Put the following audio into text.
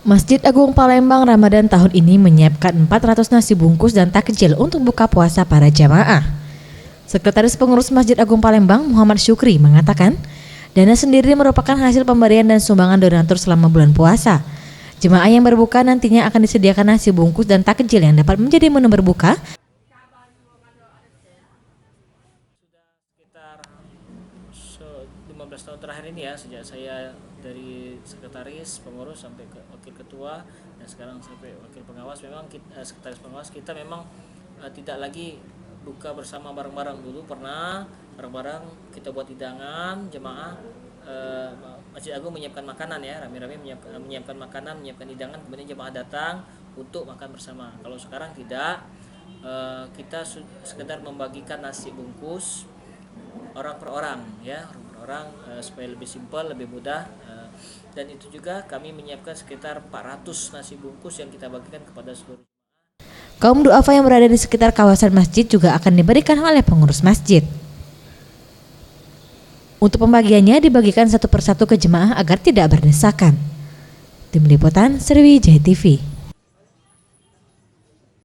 Masjid Agung Palembang Ramadan tahun ini menyiapkan 400 nasi bungkus dan takjil untuk buka puasa para jamaah. Sekretaris Pengurus Masjid Agung Palembang Muhammad Syukri mengatakan, dana sendiri merupakan hasil pemberian dan sumbangan donatur selama bulan puasa. Jemaah yang berbuka nantinya akan disediakan nasi bungkus dan takjil yang dapat menjadi menu berbuka. Sekitar 15 tahun terakhir ini ya, sejak saya dari sekretaris pengurus sampai ke wakil ketua dan sekarang sampai wakil pengawas, memang sekretaris pengawas kita memang tidak lagi buka bersama bareng-bareng. Dulu pernah bareng-bareng kita buat hidangan jemaah, Masjid Agung menyiapkan makanan ya, rame-rame menyiapkan makanan, menyiapkan hidangan, kemudian jemaah datang untuk makan bersama. Kalau sekarang tidak, kita sekedar membagikan nasi bungkus orang per orang ya, supaya lebih simpel, lebih mudah, dan itu juga kami menyiapkan sekitar 400 nasi bungkus yang kita bagikan kepada seluruh. Kaum duafa yang berada di sekitar kawasan masjid juga akan diberikan oleh pengurus masjid. Untuk pembagiannya dibagikan satu persatu ke jemaah agar tidak berdesakan. Tim Liputan Sriwijaya TV.